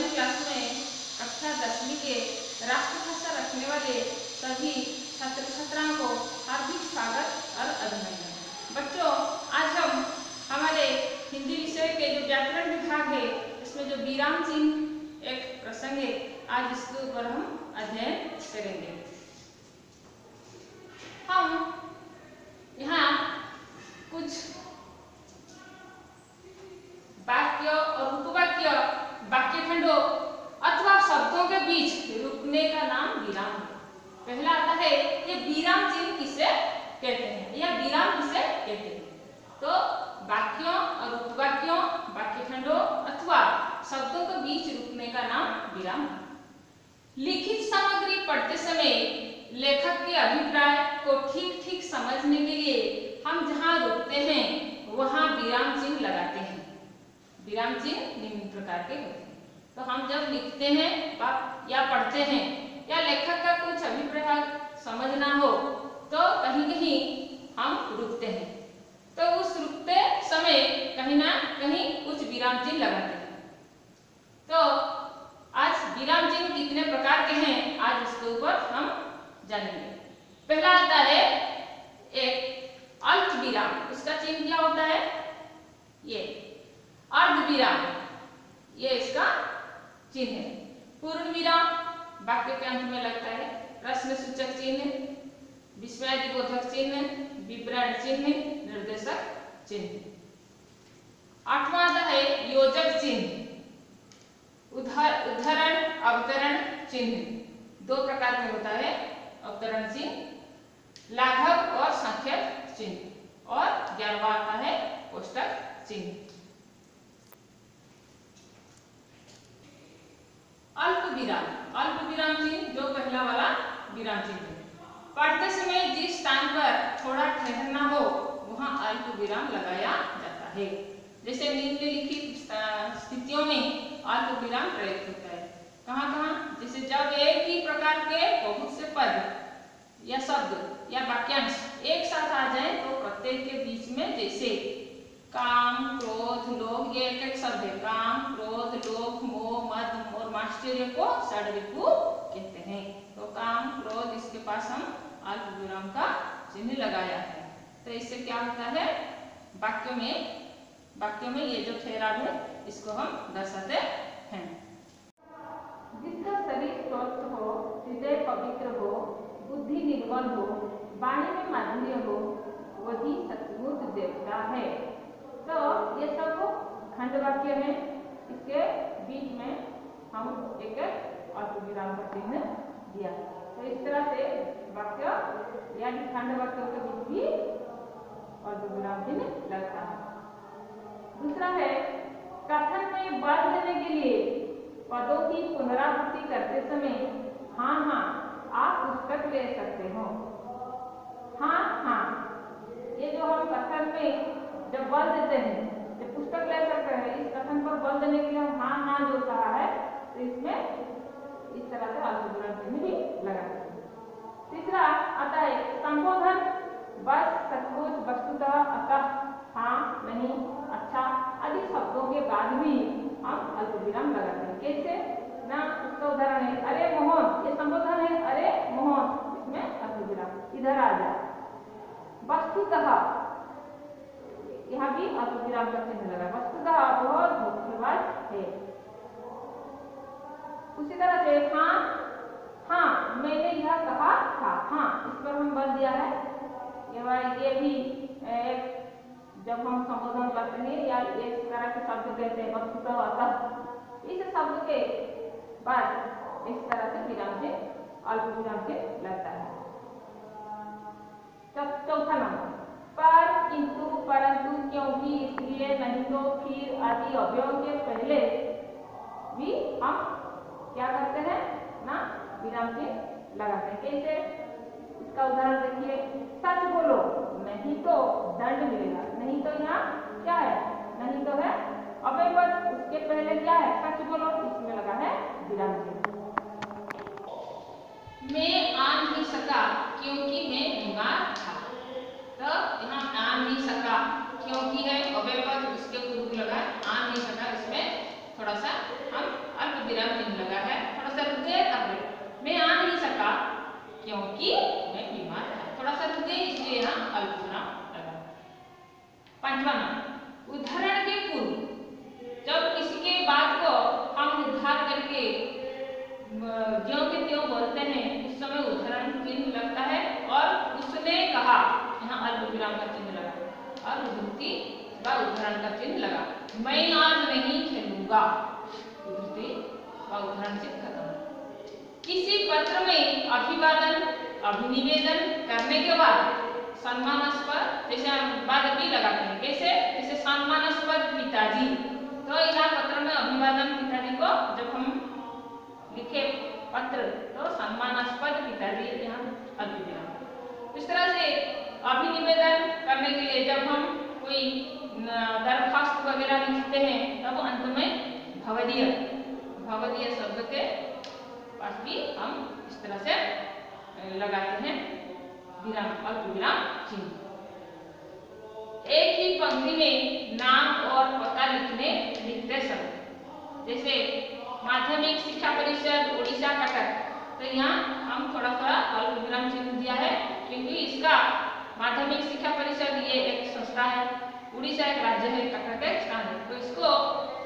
Online class में कक्षा 10वीं के राष्ट्रभाषा रखने वाले सभी छात्र छात्राओं को हार्दिक स्वागत और अभिनंदन। बच्चों, आज हम हमारे हिंदी विषय के जो व्याकरण विभाग है इसमें जो विराम चिन्ह एक प्रसंग है, आज इसके ऊपर हम अध्ययन करेंगे। हम यहाँ कुछ वाक्य और उपवाक्य, वाक्य खंडों अथवा शब्दों के बीच रुकने का नाम विराम है। पहला आता है ये विराम चिन्ह किसे कहते हैं या विराम किसे कहते हैं। तो वाक्यों और उपवाक्यों, वाक्य खंडों अथवा शब्दों के बीच रुकने का नाम विराम है। लिखित सामग्री पढ़ते समय लेखक के अभिप्राय को ठीक ठीक समझने के लिए हम जहाँ रुकते हैं वहाँ विराम चिन्ह लगाते हैं। विराम चिन्ह निम्न प्रकार के होते हैं। तो हम जब लिखते हैं या पढ़ते हैं या लेखक का कुछ अभिप्राय समझना हो तो कहीं कहीं हम रुकते हैं। तो उस रुकते समय कहीं ना कहीं कुछ विराम चिन्ह लगाते हैं। तो आज विराम चिन्ह कितने प्रकार के हैं, आज उसके ऊपर हम जानेंगे। पहला आता है एक अल्प विराम। उसका चिन्ह क्या होता है? ये अर्ध विराम, ये इसका चिन्ह है। पूर्ण विराम वाक्य के अंत में लगता है। प्रश्न सूचक चिन्ह, विस्मयादिबोधक चिन्ह, विवरण चिन्ह, निर्देशक चिन्ह। आठवां आता है योजक चिन्ह, उद्धरण अवतरण चिन्ह। दो प्रकार का होता है अवतरण चिन्ह, लाघव और संख्यक चिन्ह। और 11वां आता है कोष्टक चिन्ह। अल्प विराम, अल्प विराम चिन्ह जो पहला वाला विराम चिन्ह है। पढ़ते समय जिस स्थान पर थोड़ा ठहरना हो वहां अल्प विराम लगाया जाता है। जैसे निम्नलिखित स्थितियों में अल्प विराम प्रयुक्त होता है। कहाँ कहाँ? जैसे जब एक ही प्रकार के बहुत से पद या शब्द या वाक्यांश एक साथ आ जाए तो प्रत्येक के बीच में, जैसे काम, क्रोध, लोभ, ये एक एक शब्द है। काम, क्रोध, लोभ, मोह, मद और माश्चर्य को षड्रिपु कहते हैं। तो काम, क्रोध, इसके पास हम अल्प विराम का चिन्ह लगाया है। तो इससे क्या होता है? वाक्य में ये जो ठहराव है इसको हम दर्शाते हैं। जिसका शरीर स्वस्थ हो, हृदय पवित्र हो, बुद्धि निर्मल हो, वाणी में माधुर्य हो, वही सतबुद्ध देवता है। तो ये सब खंड वाक्य में, इसके बीच में हम एक अल्प विराम का चिन्ह दिया। तो इस तरह से वाक्य यानी खंड वाक्यों के बीच भी अल्प विराम चिन्ह लगता है। दूसरा है कथन में बल देने के लिए पदों की पुनरावृत्ति करते समय हाँ हाँ आप पुस्तक ले सकते हो। हाँ हाँ, ये जो हम कथन में जब बल देते हैं तो पुस्तक ले सकते हैं, इस कथन पर बल देने के लिए हम हाँ हाँ जो कहा है तो इसमें इस तरह से अल्प विराम चिन्ह भी लगाते हैं। तीसरा आता है संबोधन, बस, सचमुच, वस्तुतः, अतः, हाँ, नहीं, अच्छा आदि शब्दों के बाद भी हम अल्प विराम लगाते हैं। कैसे ना? उसका उदाहरण है अरे मोहन, ये संबोधन है, अरे मोहन, इसमें अल्प विराम, इधर आ जा। वस्तुतः, यहाँ भी अल्प विराम का चिन्ह लगा। वस्तुतः बहुत धोखेबाज है। उसी तरह से हाँ हाँ मैंने यह कहा था, हाँ इस पर हम बल दिया है। ये भी जब हम संबोधन करते हैं या इस तरह के शब्द कहते हैं वस्तुतः, अतः, इस शब्द के बाद इस तरह से विराम से अल्प विराम से लगता है। चौथा नंबर पर, किंतु, परंतु, क्योंकि, इसलिए, नहीं तो, फिर आदि अवयव के पहले भी हम क्या करते हैं ना? विराम चिन्ह लगाते हैं। कैसे? इसका उदाहरण देखिए, सच बोलो नहीं तो दंड मिलेगा। नहीं तो यहाँ क्या है? नहीं तो है अव्ययपद, उसके पहले क्या है? सच बोलो, इसमें लगा है विराम चिन्ह। मैं आ नहीं सका क्योंकि मैं बीमार था। तो यहाँ आ नहीं सका क्योंकि है अव्ययपद, उसके पूर्व लगा आ नहीं सका, इसमें थोड़ा सा हम अल्प विराम चिन्ह लगा है। थोड़ा सा रुक गए, अब मैं आ नहीं सका क्योंकि मैं बीमार था, थोड़ा सा रुक गए इसलिए यहाँ अल्प विराम लगा। पांचवा नंबर, उदाहरण के पूर्व जब किसी के बात को हम उद्धार करके ज्यों के त्यों बोलते हैं उस समय उदाहरण चिन्ह लगता है। और उसने कहा, यहाँ अल्प विराम का चिन्ह लगा और उद्धृति व उदाहरण का चिन्ह लगा। मैं आज नहीं खेलूंगा, उद्धृति व उदाहरण चिन्ह खत्म। किसी पत्र में अभिवादन अभिनिवेदन करने के बाद सम्मानास्पद, जैसे हम बाद भी लगाते हैं, कैसे, जैसे सम्मानास्पद पिताजी, तो यहाँ पत्र में अभिवादन पिताजी को जब हम लिखे पत्र तो सम्मानास्पद पिताजी, यहाँ अल्प विराम। इस तरह से अभिनिवेदन करने के लिए जब हम कोई दरखास्त वगैरह लिखते हैं तब अंत में भवदीय, भवदीय शब्द के पास भी हम इस तरह से लगाते हैं विराम, अल्प विराम चिन्ह। एक ही पंक्ति में नाम और पता लिखते समय, जैसे माध्यमिक शिक्षा परिषद उड़ीसा कटक, तो यहाँ हम थोड़ा सा अल्प विराम चिन्ह दिया है क्योंकि इसका माध्यमिक शिक्षा परिषद ये एक संस्था है, उड़ीसा एक राज्य है, कटक एक स्थान है, तो इसको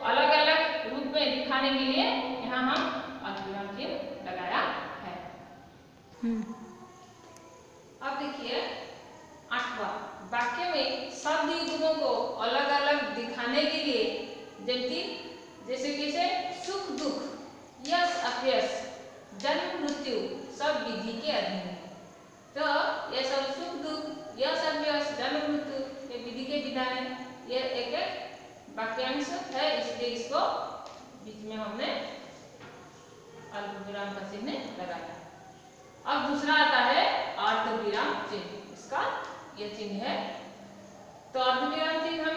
अलग अलग रूप में दिखाने के लिए यहाँ हम अल्प विराम चिन्ह लगाया है। अब देखिए आठवां, वाक्य में शब्द युग्मों को अलग अलग दिखाने के लिए जैसे कैसे सुख दुख, यश अपयश, जन्म मृत्यु सब विधि के अधीन है। तो ये सब सुख दुख, यश अपयश, जन्म मृत्यु ये विधि के विधान है, ये एक एक वाक्यांश है, इसलिए इसको बीच में हमने अल्प विराम का चिन्ह लगाया। अब दूसरा आता है अर्ध विराम चिन्ह, इसका ये चिन्ह है। तो अर्ध विराम चिन्ह हम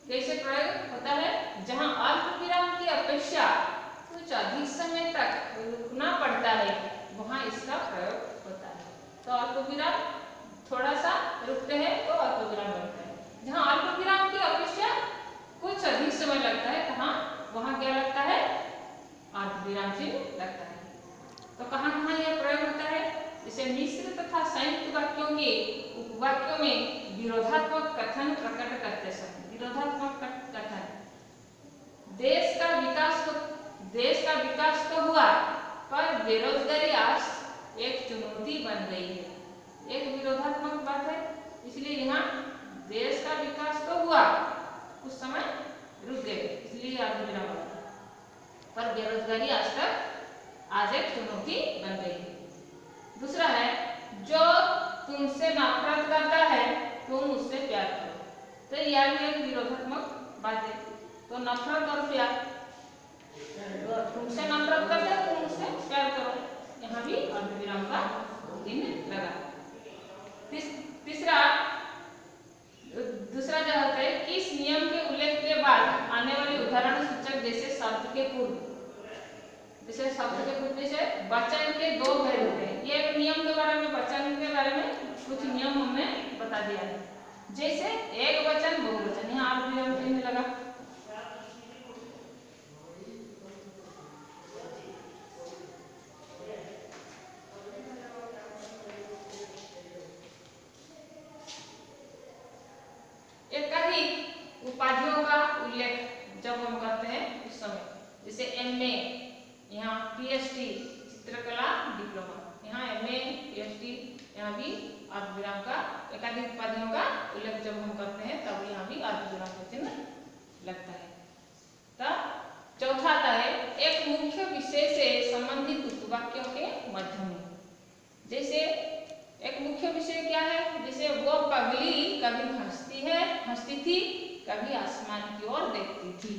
कैसे प्रयोग होता है, जहां अल्प विराम की अपेक्षा कुछ अधिक समय तक रुकना पड़ता है वहां इसका प्रयोग होता है। तो अल्प विराम थोड़ा सा रुकते हैं तो अल्प विराम लगता है, जहां अल्प विराम की अपेक्षा कुछ अधिक समय लगता है वहां क्या लगता है, अर्ध विराम चिन्ह लगता है। तो कहाँ कहाँ यह प्रयोग होता है, जैसे मिश्र तथा संयुक्त वाक्यों के उपवाक्यों में विरोधात्मक कथन प्रकट करते समय, विरोधात्मक कथन, देश का विकास तो हुआ पर बेरोजगारी आज एक चुनौती बन गई है, एक विरोधात्मक बात है, इसलिए यहाँ देश का विकास तो हुआ कुछ समय रुक गए इसलिए अर्ध विराम लगा, पर बेरोजगारी आज एक चुनौती बन गई है। दूसरा है, जो तुमसे नफरत करता है तुम उससे प्यार करो, तो यह भी एक विरोधात्मक बात है। तो नफरत और प्यार, तुमसे नफरत करते हैं तुम उससे प्यार करो, यहाँ भी अर्ध विराम का चिन्ह लगा। दूसरा जो होता है, किस नियम के उल्लेख के बाद आने वाले उदाहरण सूचक जैसे शब्द के पूर्व, जैसे शब्द के पूर्व जैसे वचन के दो भेद होते हैं, ये एक नियम के बारे में, वचन के बारे में कुछ नियम हमने बता दिया है, जैसे एक वचन बहुवचन, यहाँ अर्ध विराम चिन्ह लगा। एकाधिक उपाधियों का उल्लेख जब हम करते हैं उस समय, जैसे एमए, यहाँ पीएचडी चित्रकला डिप्लोमा, यहाँ एमए पीएचडी, यहाँ भी अर्ध विराम का, एकाधिक उपाधियों का उल्लेख जब हम करते हैं तब यहाँ भी अर्ध विराम का चिन्ह लगता है। तब चौथा आता है, एक मुख्य विषय से संबंधित उपवाक्यों के मध्य में, जैसे एक मुख्य विषय क्या है, जैसे वो पगली कभी हंसती थी कभी आसमान की ओर देखती थी,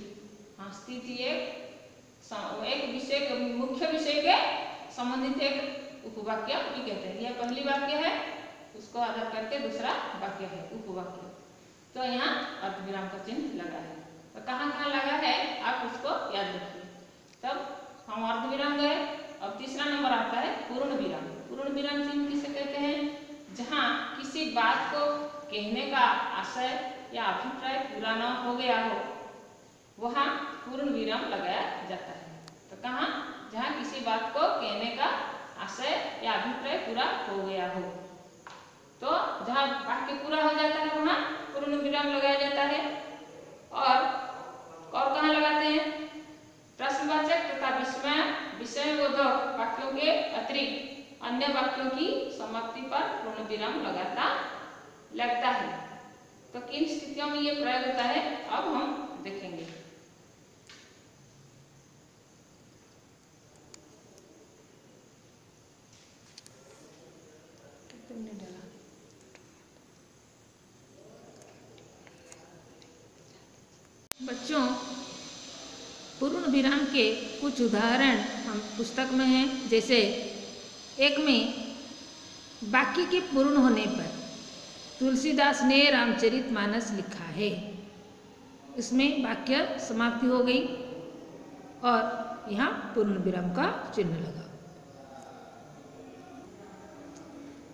हंसती थी एक विषय, मुख्य विषय के संबंधित एक उपवाक्य भी कहते हैं। यह पहली वाक्य है, उसको आधार करके दूसरा वाक्य है उपवाक्य, तो यहाँ अर्ध विराम का चिन्ह लगा है। तो कहाँ कहाँ लगा है आप उसको याद रखिए। तब हम अर्ध विराम गए। अब तीसरा नंबर आता है पूर्ण विराम। पूर्ण विराम चिन्ह किसे कहते हैं, जहाँ किसी बात को कहने का आशय या अभिप्राय पूरा न हो गया हो वहाँ पूर्ण विराम लगाया जाता है। तो अभिप्राय पूरा हो गया हो। तो जहाँ वाक्य पूरा हो जाता है वहाँ पूर्ण विराम लगाया जाता है। और कहाँ लगाते हैं? प्रश्नवाचक तथा विषयबोधक वाक्यों के अतिरिक्त अन्य वाक्यों की समाप्ति पर पूर्ण विराम लगता है। तो किन स्थितियों में ये प्रयोग होता है अब हम देखेंगे। बच्चों, पूर्ण विराम के कुछ उदाहरण हम पुस्तक में हैं। जैसे एक में वाक्य के पूर्ण होने पर तुलसीदास ने रामचरितमानस लिखा है, इसमें वाक्य समाप्ति हो गई और यहाँ पूर्ण विराम का चिन्ह लगा।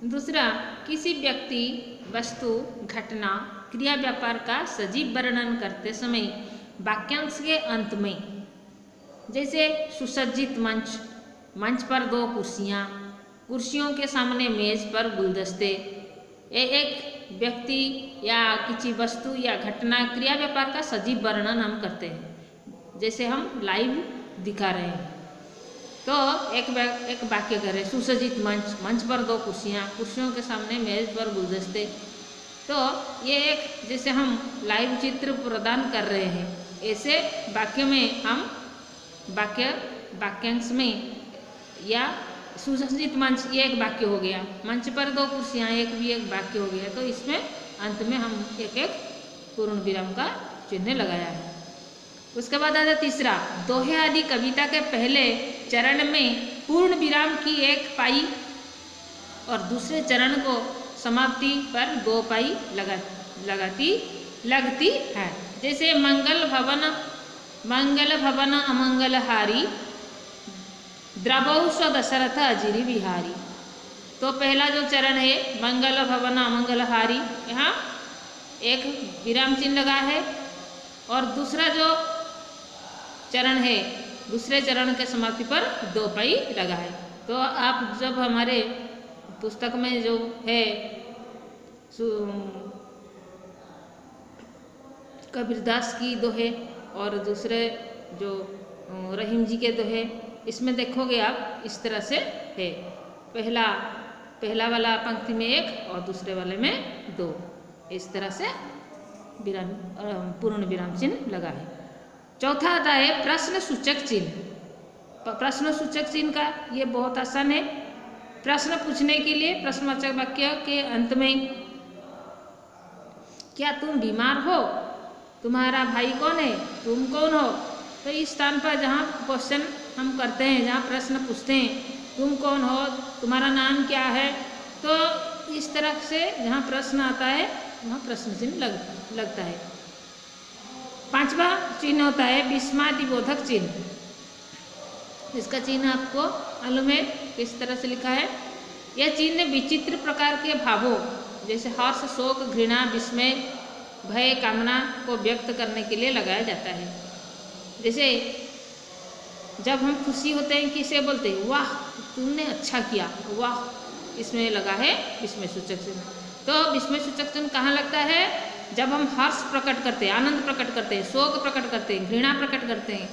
दूसरा, किसी व्यक्ति, वस्तु, घटना, क्रिया, व्यापार का सजीव वर्णन करते समय वाक्यांश के अंत में, जैसे सुसज्जित मंच, मंच पर 2 कुर्सियाँ, कुर्सियों के सामने मेज पर गुलदस्ते, एक व्यक्ति या किसी वस्तु या घटना, क्रिया, व्यापार का सजीव वर्णन हम करते हैं, जैसे हम लाइव दिखा रहे हैं। तो एक वाक्य करें, सुसज्जित मंच, मंच पर 2 कुर्सियाँ, कुर्सियों के सामने मेज पर गुलदस्ते। तो ये एक जैसे हम लाइव चित्र प्रदान कर रहे हैं, ऐसे वाक्य में हम वाक्यांश में, या सुसज्जित मंच ये एक वाक्य हो गया, मंच पर 2 कुर्सियाँ एक वाक्य हो गया। तो इसमें अंत में हम एक पूर्ण विराम का चिन्ह लगाया है। उसके बाद आता तीसरा, दोहे आदि कविता के पहले चरण में पूर्ण विराम की 1 पाई और दूसरे चरण को समाप्ति पर 2 पाई लगती है। जैसे मंगल भवन अमंगलहारी, द्रवौ स्वदशरथ अजिरि विहारी। तो पहला जो चरण है मंगल भवन अमंगलहारी, यहाँ एक विराम चिन्ह लगा है, और दूसरा जो चरण है, दूसरे चरण के समाप्ति पर 2 पाई लगा है। तो आप जब हमारे पुस्तक में जो है कबीरदास की दोहे और दूसरे जो रहीम जी के दोहे, इसमें देखोगे आप इस तरह से है, पहला वाला पंक्ति में 1 और दूसरे वाले में 2, इस तरह से विराम पूर्ण विराम चिन्ह लगा है। चौथा आता है प्रश्न सूचक चिन्ह। प्रश्न सूचक चिन्ह का ये बहुत आसान है। प्रश्न पूछने के लिए प्रश्नवाचक वाक्य के अंत में, क्या तुम बीमार हो, तुम्हारा भाई कौन है, तुम कौन हो। तो इस स्थान पर जहाँ क्वेश्चन हम करते हैं, जहाँ प्रश्न पूछते हैं, तुम कौन हो, तुम्हारा नाम क्या है, तो इस तरह से जहाँ प्रश्न आता है वहाँ प्रश्न चिन्ह लगता है। 5वां चिन्ह होता है विस्मयादिबोधक चिन्ह। इसका चिन्ह आपको मालूम है किस तरह से लिखा है। यह चिन्ह विचित्र प्रकार के भावों, जैसे हर्ष, शोक, घृणा, विस्मय, भय, कामना को व्यक्त करने के लिए लगाया जाता है। जैसे जब हम खुशी होते हैं किसे बोलते हैं, वाह तुमने अच्छा किया, वाह, इसमें लगा है विस्मय सूचक चिन्ह। तो विस्मय सूचक चिन्ह कहाँ लगता है? जब हम हर्ष प्रकट करते हैं, आनंद प्रकट करते हैं, शोक प्रकट करते हैं, घृणा प्रकट करते हैं,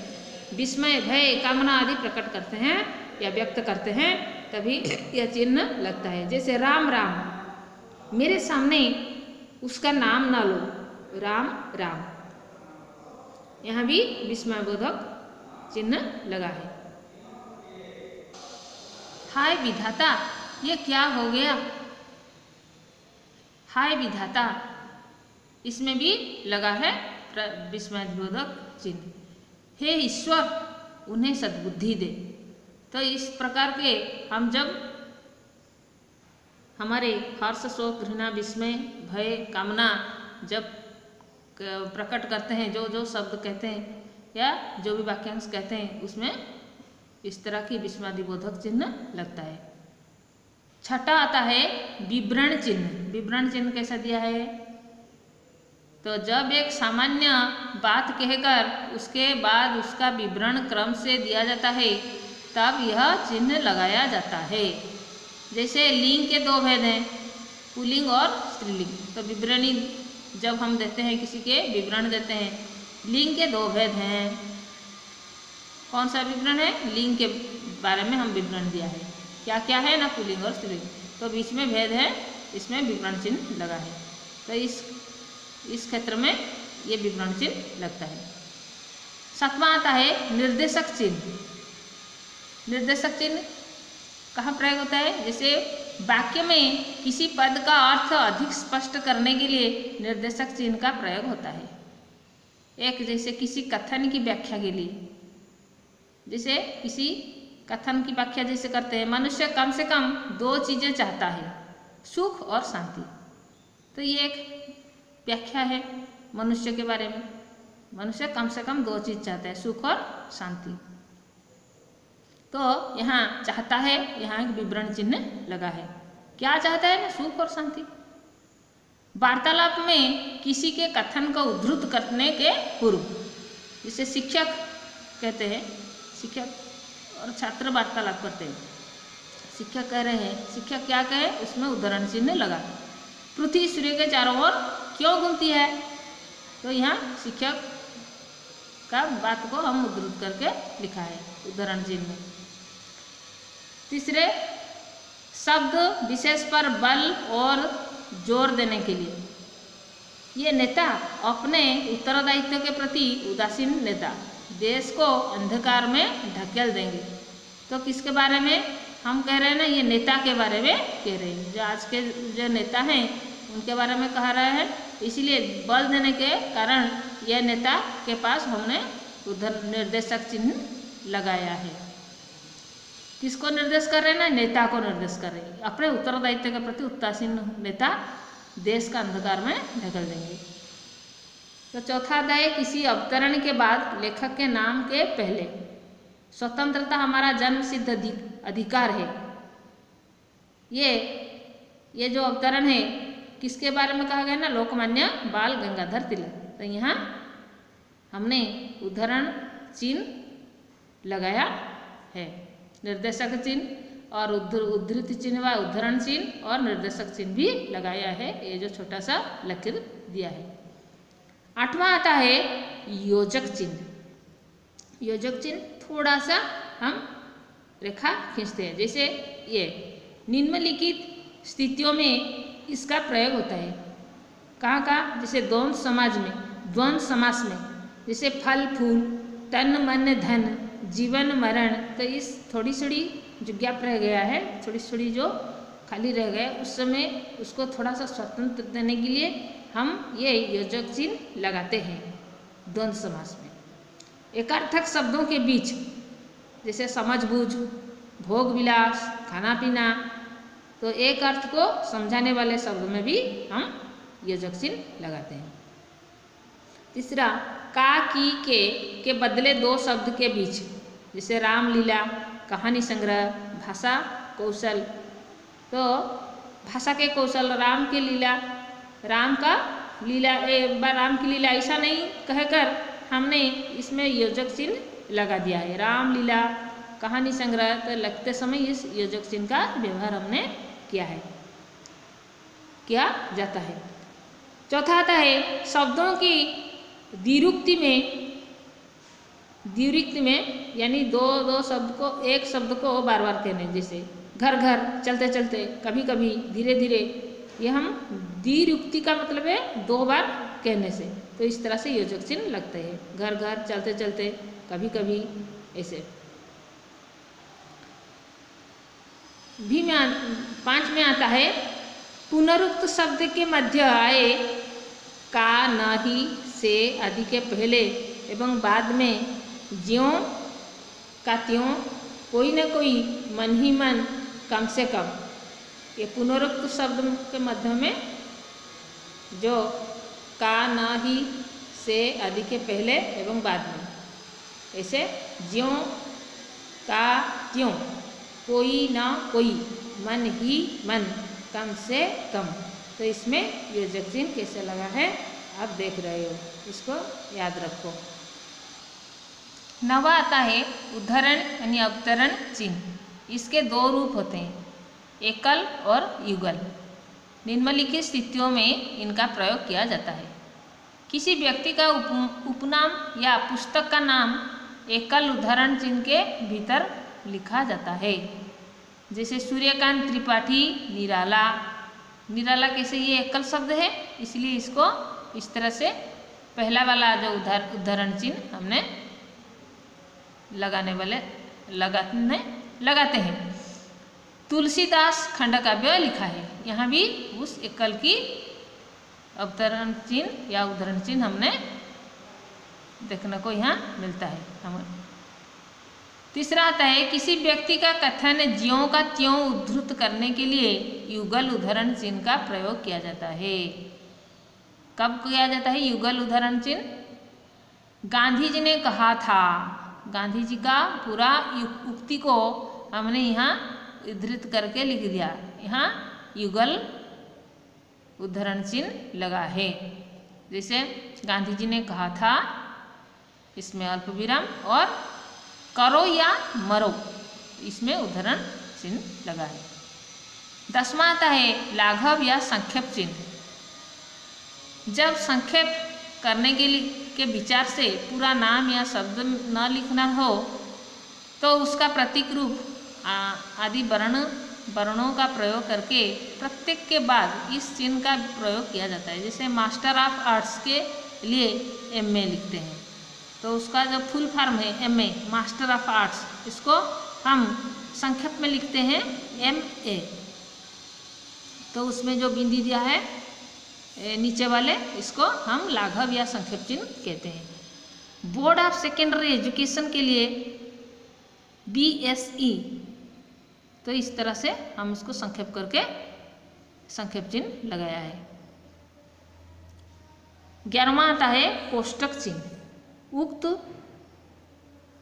विस्मय, भय, कामना आदि प्रकट करते हैं या व्यक्त करते हैं, तभी यह चिन्ह लगता है। जैसे राम राम, मेरे सामने उसका नाम ना लो, राम राम, यहाँ भी विस्मयबोधक चिन्ह लगा है। हाय विधाता, ये क्या हो गया, हाय विधाता, इसमें भी लगा है विस्मयबोधक चिन्ह। हे ईश्वर, उन्हें सद्बुद्धि दे। तो इस प्रकार के हम जब हमारे हर्ष, शोक, घृणा, विस्मय, भय, कामना जब प्रकट करते हैं, जो जो शब्द कहते हैं या जो भी वाक्यांश कहते हैं, उसमें इस तरह की विस्मयादिबोधक चिन्ह लगता है। छठा आता है विवरण चिन्ह। विवरण चिन्ह कैसा दिया है? तो जब एक सामान्य बात कहकर उसके बाद उसका विवरण क्रम से दिया जाता है, तब यह चिन्ह लगाया जाता है। जैसे लिंग के दो भेद हैं, पुल्लिंग और स्त्रीलिंग। तो विवरणी जब हम देते हैं, किसी के विवरण देते हैं, लिंग के दो भेद हैं। कौन सा विवरण है? लिंग के बारे में हम विवरण दिया है, क्या क्या है ना, पुल्लिंग और स्त्रीलिंग। तो बीच में भेद है, इसमें विवरण चिन्ह लगा है। तो इस क्षेत्र में ये विवरण चिन्ह लगता है। सातवां आता है निर्देशक चिन्ह। निर्देशक चिन्ह कहाँ प्रयोग होता है? जैसे वाक्य में किसी पद का अर्थ अधिक स्पष्ट करने के लिए निर्देशक चिन्ह का प्रयोग होता है। एक, जैसे किसी कथन की व्याख्या के लिए, जैसे किसी कथन की व्याख्या जैसे करते हैं, मनुष्य कम से कम दो चीज़ें चाहता है, सुख और शांति। तो ये एक व्याख्या है मनुष्य के बारे में। मनुष्य कम से कम दो चीज़ चाहता है, सुख और शांति। तो यहाँ चाहता है, यहाँ एक विवरण चिन्ह लगा है। क्या चाहता है ना? सुख और शांति। वार्तालाप में किसी के कथन को उद्धृत करने के पूर्व, जिसे शिक्षक कहते हैं, शिक्षक और छात्र वार्तालाप करते हैं। शिक्षक कह रहे हैं, शिक्षक क्या कहे, उसमें उद्धरण चिन्ह लगा। पृथ्वी सूर्य के चारों ओर क्यों घूमती है? तो यहाँ शिक्षक का बात को हम उद्धृत करके लिखा है, उद्धरण चिन्ह। तीसरे, शब्द विशेष पर बल और जोर देने के लिए। ये नेता अपने उत्तरदायित्व के प्रति उदासीन नेता देश को अंधकार में ढकेल देंगे। तो किसके बारे में हम कह रहे हैं ना? ये नेता के बारे में कह रहे हैं, जो आज के जो नेता हैं उनके बारे में कह रहा है। इसलिए बल देने के कारण यह नेता के पास हमने उधर निर्देशक चिन्ह लगाया है। किसको निर्देश कर रहे हैं ना? नेता को निर्देश कर रहे हैं। अपने उत्तरदायित्व के प्रति उदासीन नेता देश का अंधकार में ढकेल देंगे। तो चौथा अध्याय, किसी अवतरण के बाद लेखक के नाम के पहले। स्वतंत्रता हमारा जन्म सिद्ध अधिकार है। ये जो अवतरण है किसके बारे में कहा गया ना? लोकमान्य बाल गंगाधर तिलक। तो यहाँ हमने उद्धरण चिन्ह लगाया है, निर्देशक चिन्ह और उद्धृत चिन्ह व उद्धरण चिन्ह और निर्देशक चिन्ह भी लगाया है। ये जो छोटा सा लकीर दिया है। आठवां आता है योजक चिन्ह। योजक चिन्ह थोड़ा सा हम रेखा खींचते हैं। जैसे ये निम्नलिखित स्थितियों में इसका प्रयोग होता है। कहाँ कहाँ? जैसे द्वंद्व समास में, जैसे फल फूल, तन मन धन, जीवन मरण। तो इस थोड़ी जो गैप रह गया है, थोड़ी जो खाली रह गया, उस समय उसको थोड़ा सा स्वतंत्र देने के लिए हम ये योजक चिन्ह लगाते हैं द्वंद्व समास में। एकार्थक शब्दों के बीच, जैसे समझ बूझ, भोग विलास, खाना पीना, तो एक अर्थ को समझाने वाले शब्द में भी हम योजक चिन्ह लगाते हैं। तीसरा, का की के बदले दो शब्द के बीच, जैसे रामलीला, कहानी संग्रह, भाषा कौशल। तो भाषा के कौशल, राम की लीला, राम का लीला, राम की लीला ऐसा नहीं कहकर हमने इसमें योजक चिन्ह लगा दिया है। रामलीला, कहानी संग्रह, तो लगते समय इस योजक चिन्ह का व्यवहार हमने किया जाता है। चौथा आता है शब्दों की द्विरुक्ति में, यानी दो शब्द को, एक शब्द को बार बार कहने, जैसे घर घर, चलते चलते, कभी कभी, धीरे धीरे। ये हम द्विरुक्ति का मतलब है दो बार कहने से। तो इस तरह से योजक चिन्ह लगते हैं, घर घर, चलते चलते, कभी कभी, ऐसे। भी में 5 में आता है पुनरुक्त शब्द के मध्य आए का, न ही, से आदि के पहले एवं बाद में ज्यों का त्यों, कोई न कोई, मन ही मन, कम से कम। ये पुनरुक्त शब्द के मध्य में जो का, न ही, से आदि के पहले एवं बाद में, ऐसे ज्यों का त्यों, कोई ना कोई, मन ही मन, कम से कम। तो इसमें योजक चिन्ह कैसे लगा है आप देख रहे हो, इसको याद रखो। नवा आता है उद्धरण यानी अवतरण चिन्ह। इसके दो रूप होते हैं। एकल और युगल। निम्नलिखित स्थितियों में इनका प्रयोग किया जाता है। किसी व्यक्ति का उपनाम या पुस्तक का नाम एकल उद्धरण चिन्ह के भीतर लिखा जाता है। जैसे सूर्यकांत त्रिपाठी निराला। निराला कैसे, ये एकल शब्द है, इसलिए इसको इस तरह से पहला वाला जो उद्धरण चिन्ह हमने लगाते हैं। तुलसीदास खंडकाव्य लिखा है, यहाँ भी उस एकल की अवतरण चिन्ह या उद्धरण चिन्ह हमने देखने को यहाँ मिलता है हमें। तीसरा आता है, किसी व्यक्ति का कथन ज्यों का त्यों उद्धृत करने के लिए युगल उद्धरण चिन्ह का प्रयोग किया जाता है। कब किया जाता है युगल उद्धरण चिन्ह? गांधी जी ने कहा था, गांधी जी का पूरा उक्ति को हमने यहाँ उद्धृत करके लिख दिया, यहाँ युगल उद्धरण चिन्ह लगा है। जैसे गांधी जी ने कहा था, इसमें अल्प विराम, और करो या मरो, इसमें उद्धरण चिन्ह लगा है। 10वां आता है लाघव या संक्षेप चिन्ह। जब संक्षेप करने के विचार से पूरा नाम या शब्द न लिखना हो तो उसका प्रतीक रूप आदि वर्णों का प्रयोग करके प्रत्येक के बाद इस चिन्ह का प्रयोग किया जाता है। जैसे मास्टर ऑफ आर्ट्स के लिए MA लिखते हैं, तो उसका जो फुल फॉर्म है MA, मास्टर ऑफ आर्ट्स, इसको हम संक्षेप में लिखते हैं MA। तो उसमें जो बिंदी दिया है नीचे वाले, इसको हम लाघव या संक्षेप चिन्ह कहते हैं। बोर्ड ऑफ सेकेंडरी एजुकेशन के लिए BSE, तो इस तरह से हम इसको संक्षेप करके संक्षेप चिन्ह लगाया है। 11वां आता है कोष्टक चिन्ह। उक्त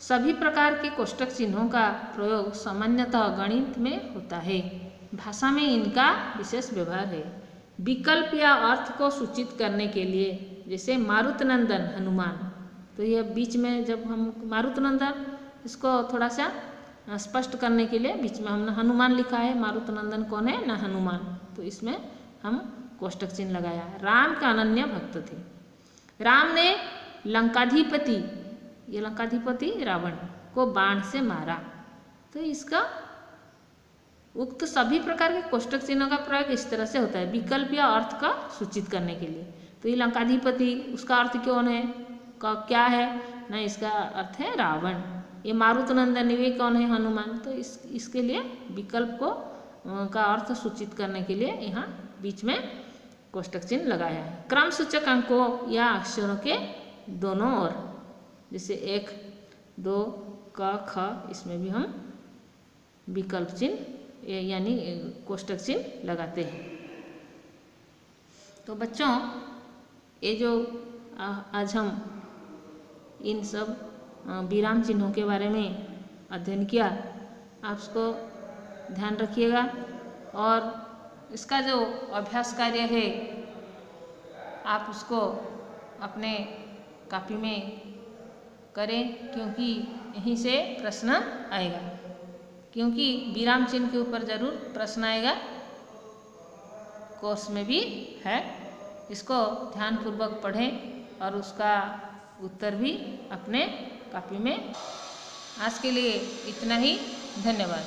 सभी प्रकार के कोष्टक चिन्हों का प्रयोग सामान्यतः गणित में होता है। भाषा में इनका विशेष व्यवहार है। विकल्प या अर्थ को सूचित करने के लिए, जैसे मारुतनंदन हनुमान, तो यह बीच में जब हम मारुतनंदन, इसको थोड़ा सा स्पष्ट करने के लिए बीच में हमने हनुमान लिखा है। मारुतनंदन कौन है ना, हनुमान, तो इसमें हम कोष्टक चिन्ह लगाया। राम का अनन्य भक्त थे। राम ने लंकाधिपति, ये लंकाधिपति रावण को बाण से मारा, तो इसका उक्त सभी प्रकार के कोष्टक चिन्हों का प्रयोग इस तरह से होता है, विकल्प या अर्थ का सूचित करने के लिए। तो ये लंकाधिपति, उसका अर्थ कौन है, क्या है ना, इसका अर्थ है रावण। ये मारुतनंदन, ये कौन है, हनुमान, तो इसके लिए विकल्प को का अर्थ सूचित करने के लिए यहाँ बीच में कोष्टक चिन्ह लगाया है। क्रम सूचक अंकों या अक्षरों के दोनों ओर, जैसे 1, 2, क, ख, इसमें भी हम विकल्प चिन्ह यानी कोष्टक चिन्ह लगाते हैं। तो बच्चों, ये जो आज हम इन सब विराम चिन्हों के बारे में अध्ययन किया, आप उसको ध्यान रखिएगा और इसका जो अभ्यास कार्य है आप उसको अपने कॉपी में करें, क्योंकि यहीं से प्रश्न आएगा, क्योंकि विराम चिन्ह के ऊपर जरूर प्रश्न आएगा, कोर्स में भी है। इसको ध्यानपूर्वक पढ़ें और उसका उत्तर भी अपने कॉपी में। आज के लिए इतना ही, धन्यवाद।